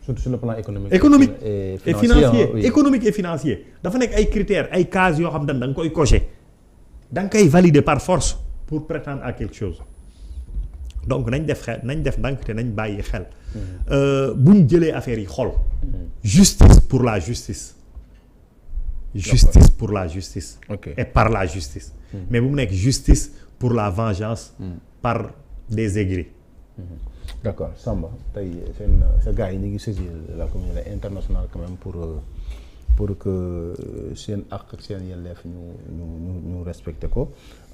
surtout sur le plan économique. et financier oui. Économique et financier dafa nekk ay critères ay cases yoo xam ne da nga koy cocher da nga koy valider par force pour prétendre à quelque chose donc nañ def ndànk te nañ bàyyi xel. bu ñu jëlee affaire yi xol. justice pour la justice. justice pour la justice. Okay. Et par la justice. Mais bu mu nekk justice pour la vengeance. Par des aigris. D'accord Samba tey sa gars yi ñu ngi saisir la communauté internationale quand même pour que seen àq ak seen yelleef ñu respecté ko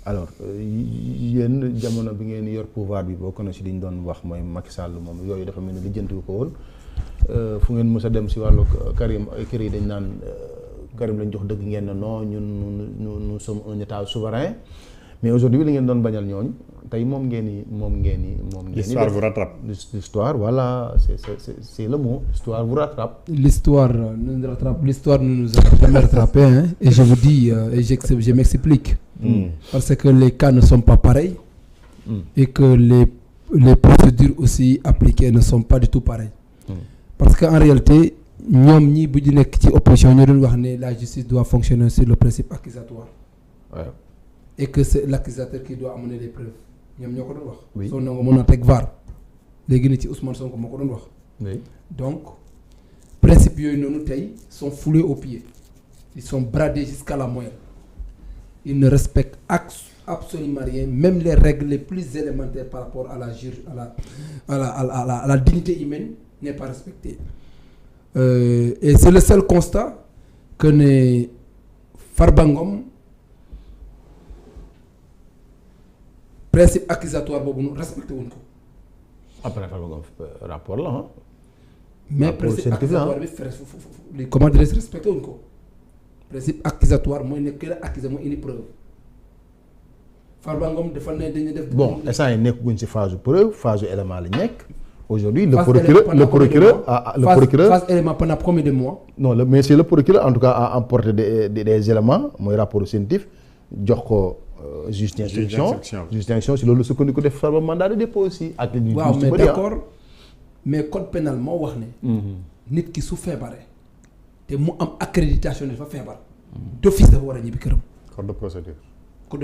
alors yéen jamono bi ngeen yor pouvoir bi bokk na si li ñu doon wax mooy Macky Sall moom yooyu dafa mel ni lijjantiwu ko woon fu ngeen mës a dem si wàllu Karim kër yi dañ naan Karim lañ jox dëgg ngeen ne non ñun nous sommes un état souverain mais aujourd'hui li ngeen doon bañal ñooñu tey moom ngeen l'histoire vous rattrape. L'histoire voilà c'est le mot l'histoire vous rattrape. L'histoire nous rattrape, l'histoire ne nous a jamais rattrapé hein? Et je vous dis et je m'explique. Parce que les cas ne sont pas pareils et que les procédures aussi appliquées ne sont pas du tout pareilles. Parce qu'en réalité ñoom ñi bu ñu nekk ci opposition ñoo doon wax ne la justice doit fonctionner sur le principe accusatoire. Ouais. Et que c'est l'accusateur qui doit amener les preuves ñoom ñoo ko doon wax. oui soo nangoo mën a teg VAR léegi ni ci Ousmane Sonko moo ko doon wax. oui donc principe yooyu noonu tey sont foulés aux pieds ils sont bradés jusqu'à la moelle ils ne respectent absolument rien même les règles les plus élémentaires par rapport à la dignité humaine n'est pas respectée et c'est le seul constat que ne Farba Ngom principe accusatoire boobu nu respecté wuñ ko. après Farba Ngom rapport la ah. mais principe accusatoire bi comment dirais-je respecté wuñ ko. principe accusatoire mooy nekk la accusé mooy indi preuve Farba Ngom dafa ne dañuy def. bon instant yi nekkuñ ci phase preuve phase élément la nekk. aujourd'hui le procureur phase élément pendant combien de mois. non mais c'est le procureur en tout cas a emporté des éléments mooy rapport scientifique jox ko. juge d'instruction si loolu sukkandiku def Farba mandat de dépôt aussi. ak waaw mais d'accord mais code pénal moo wax ne. nit ki su feebaree te mu am accréditation ne dafa feebar. d'office dafa war a ñibbi këram. code de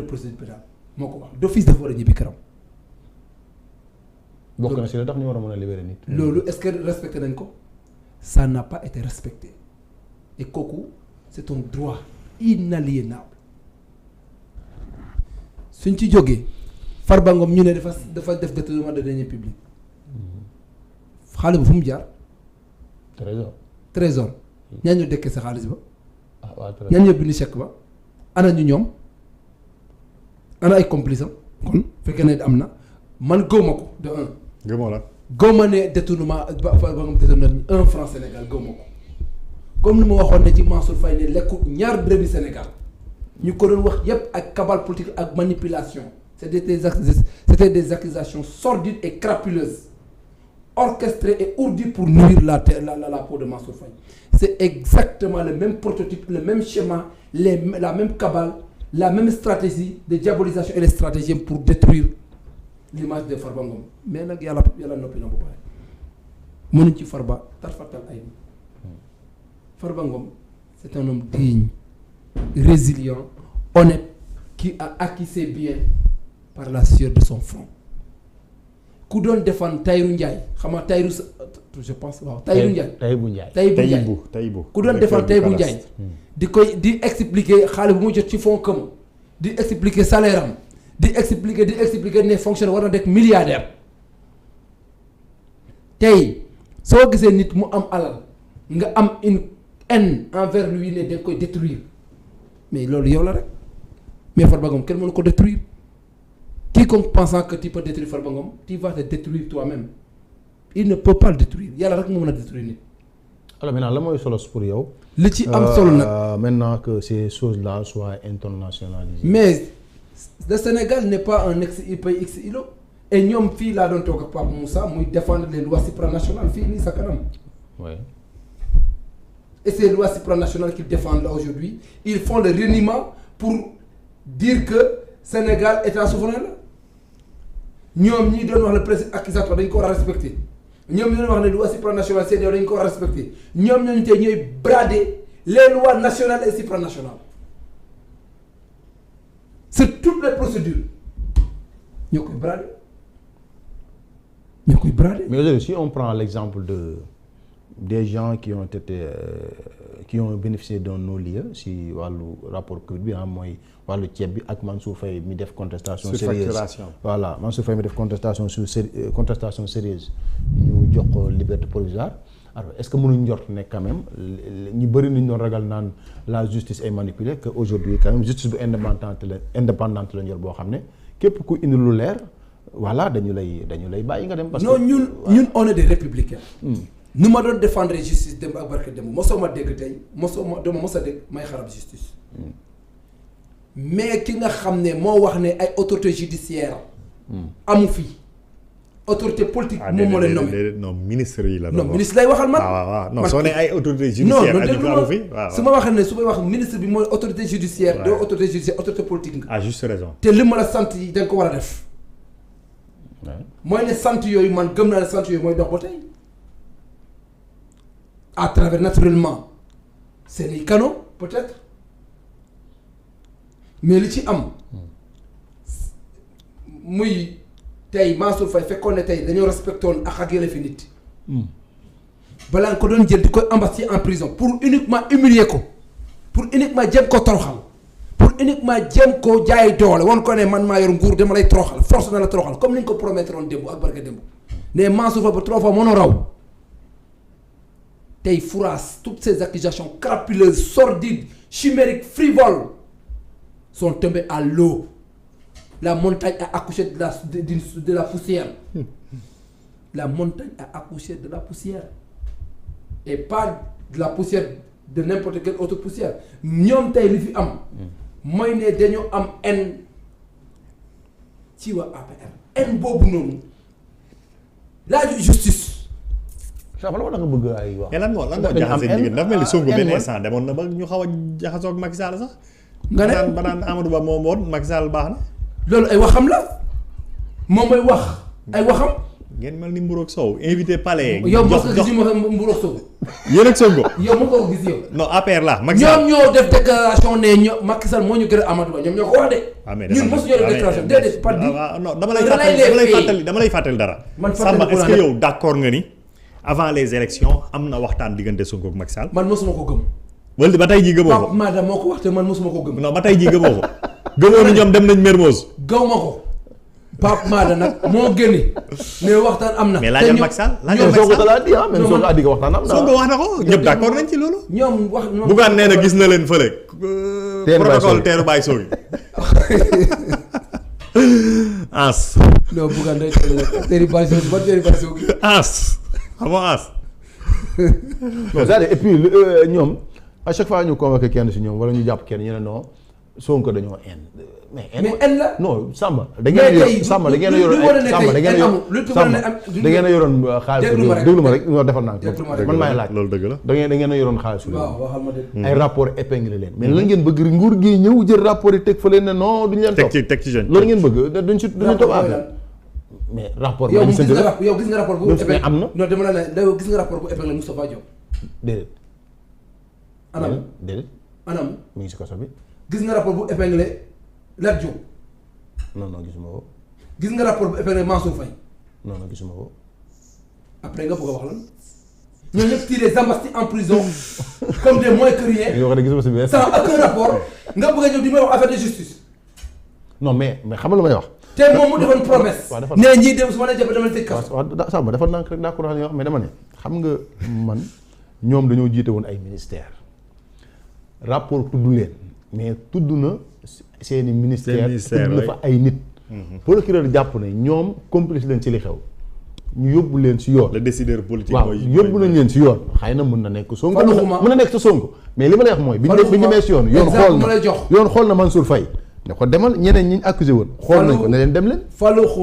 procédure pénale moo ko wax d'office dafa war a ñibbi këram. bokk na si la tax ñu war a mën a libérer nit. loolu est-ce que respecté nañ ko ça n'a pas été respecté et kooku c'est un droit inaliénable. suñ ci jógee Farba Ngom ñu ne dafa def détournement de deniers publics xaalis ba fu mu jaar. trésor ñaa ñoo dekkee sa xaalis ba. ñaa ñoo bind chèque ba. ana ñu ñoom ana ay complice am kon fekkee ne am na man gëwma ko de un. gëwma ne détournement Farba Ngom détourné 1 franc Sénégal gëwma ko comme ni ma waxoon ne ci Mansour Faye ne lekku ñaar dërëmi Sénégal. ñu ko doon wax yépp ak cabale politique ak manipulation c'était des accusations sordides et crapuleuses orchestrées et ourdies pour nourrir la peau de Mansour Faye c'est exactement le même prototype le même schéma la même cabale la même stratégie de diabolisation et de stratégie pour détruire l'image de Farba Ngom mais nag yàlla noppi na bu pare mënuñ ci Farba tarfatal ay Farba Ngom c'est un homme digne résilient, honnête, qui a acquis ses biens par la sueur de son front. ku doon défendre Tahirou Ndiaye xam nga Tahirou je pense waaw Tahirou Ndiaye ku doon défendre Tahirou Ndiaye di expliquer xaalis bu mu jot ci fonds commun di expliquer salaire am di expliquer ne fonctionnaire war na nekk milliardaire tey soo gisee nit mu am alal nga am une haine envers lui ne da koy détruire mais loolu yow la rek mais Farba Ngom kenn mënu ko détruire quiconque pensant que tu peux détruire Farba Ngom tu vas te détruire toi-même il ne peut pas le détruire yàlla rek moo mën a détruire nit. alors maintenant la mooy solo pour yow. li ci am solo nag maintenant que ces choses-là soient internationalisées. mais le Sénégal n'est pas un pays ex-îlot et ñoom fii laa doon toog ak Pape Moussa muy défendre les lois supranationales fii nii sa kanam. oui. Et ces lois supranationales qu'ils défendent là aujourd'hui, ils font le reniement pour dire que Sénégal est un souverain là. ñoom ñii doon wax le principe accusatoire dañ ko war a respecter ñoom ñu wax ne loi supranationale CEDEAO dañu ko war a respecté ñoom ñooñu tey ñooy brader les lois nationales et supranationales c'est toutes les procédures ñoo koy brader ñoo koy brader. mais aujourd'hui si on prend l'exemple des gens qui ont bénéficié d'un non-lieu si wàllu rapport Covid bi mooy wàllu ceeb bi ak Mansour Faye mi def contestation sérieuse voilà Mansour Faye mi def contestation sérieuse ñu jox ko liberté provisoire alors est-ce que mënuñ njort ne quand même ñu bëri nañ doon ragal naan la justice est manipulée que aujourd'hui quand même justice bu indépendante la njor boo xam ne képp ku indi lu leer voilà dañu lay bàyyi nga dem parce que non ñun on est des républicains nu ma doon défendre justice démb ak barke démb mosoo ma dégg tey dama mos a dégg may xarab justice mais ki nga xam ne moo wax ne ay autorité judiciaire amu fi autorité politique moom moo leen nommé non ministre yi la non ministre lay waxal man waaw non soo ne ay autorité judiciaire amu fi waaw su ma waxee ne su may wax ministre bi mooy autorité judiciaire doo autorité judiciaire autorité politique nga à juste raison te li ma la sant yi da nga ko war a def mooy ne sant yooyu man gëm naa ne sant yooyu mooy dox ba tey à travers naturellement seeni canaux peut-être mais li ci am muy tey Mansour Faye fekkoon ne tey dañoo respecté woon ak yelleefu nit balaa nga ko doon jël di koy embasser en prison pour uniquement humilier ko pour uniquement jéem ko toroxal pour uniquement jéem ko jaay doole wan ko ne man maa yor nguur dama lay toroxal force na la toroxal comme ni nga ko promettre woon démb ak barke démb ne Mansour Faye ba 3 fois mënoo raw tey Fouras toutes ces accusations crapuleuses sordides chimériques frivoles sont tombées à l'eau la montagne a accouché de la poussière la montagne a accouché de la poussière et pas de la poussière de n'importe quelle autre poussière ñoom tey li fi am mooy ne dañoo am haine ci waa APR haine boobu noonu laaju justice sax la nga bëgg ay wax. lan moo jaxase diggante dafa mel ni Sonko benn instant demoon na ba ñu xaw a jaxasoo ak Macky Sall sax. nga ne ba naan Amadou Ba moom woon Macky Sall baax na. loolu ay waxam la moom mooy wax ay waxam. ngeen mel ni Mburoog Sow invité palais. yow mos nga gis Mburoog Sow. yéen ak Sonko. yow mos nga ko gis yow. non APR la Macky Sall ñoom ñoo def déclaration ne ñoo Macky Sall moo ñu gën a Amadou Ba ñoom ñoo ko wax de. ñun mosu ñoo def déclaration déedéet pas di. non dama lay fàttali dara. man Samba est-ce que yow d'accord nga ni avant les élections am na waxtaan diggante Sonko ak Macky Sall. man mosuma ko gëm. wala ba tey jii gëmoo ko. Pape Mada moo ko wax te man mosuma ko gëm. non ba tey jii gëmoo ko. gëmoo ni ñoom dem nañ Mermoz. gaw ma ko Pape Mada nag moo génne ne waxtaan am na. mais laajal Macky Sall laajal Macky Sall Sonko a di ko waxtaan am na. Sonko wax na ko ñëpp d'accord nañ ci loolu. ñoom wax na. Bougane nee na gis na leen fële. protocole teeru Baye Sow yi. As. non Bougane day teel a teeru Baye Sow ba teeru Baye Sow gi. As xam nga As. non c'est-à-dire et puis ñoom à chaque fois ñu convoqué kenn si ñoom wala ñu jàpp kenn ñu ne non Sonko dañoo mais en la non Samba da ngeen a yoroon xaalis déglu ma rek non defal naa man maay laaj loolu dëgg la da ngeen a yoroon xaalis waaw waxal ma dëgg ay rapport épinglé leen mais lan ngeen bëgg nguur gi ñëw jël rapport yi teg fa leen ne non duñu leen topp teg ci jeune loolu ngeen bëgg duñu topp affaire mais rapport yow gis nga rapport bu épinglé am na non dama la ne gis nga rapport bu épinglé Moustapha Diop déedéet anam mi ngi si kaso bi gis nga rapport bu épinglé Lat Diop. non gisuma ko. gis nga rapport bu épinglé Mansour Faye. non gisuma ko. après nga bëgg a wax lan. ñooñu ñëpp tiré Zambasti en prison comme des moins que rien. yoo xam ne gisuma si biir. sans aucun rapport nga bëgg a ñëw di may wax affaire de justice. non mais xam nga lu may wax. te moom mu defoon promesse. waaw nee ñii dem su ma leen jàppee dama leen tëj kaso. waaw Samba dafa nànk rek d'accord wax mais dama ne xam nga man ñoom dañoo jiite woon ay ministères rapport tudd leen mais tudd na. seeni ministère tudd na fa ay nit. procureur jàpp ne ñoom complice leen ci li xew ñu yóbbu leen ci yoon. le décideur politique waaw yóbbu nañ leen ci yoon. xëy na mën na nekk Sonko mën na nekk sa Sonko mais li ma lay wax mooy. bi ñu demee ci yoon yoon xool na Mansour Faye ne ko demal ñeneen ñi ñu accusé woon. xool nañ ko ne leen dem leen.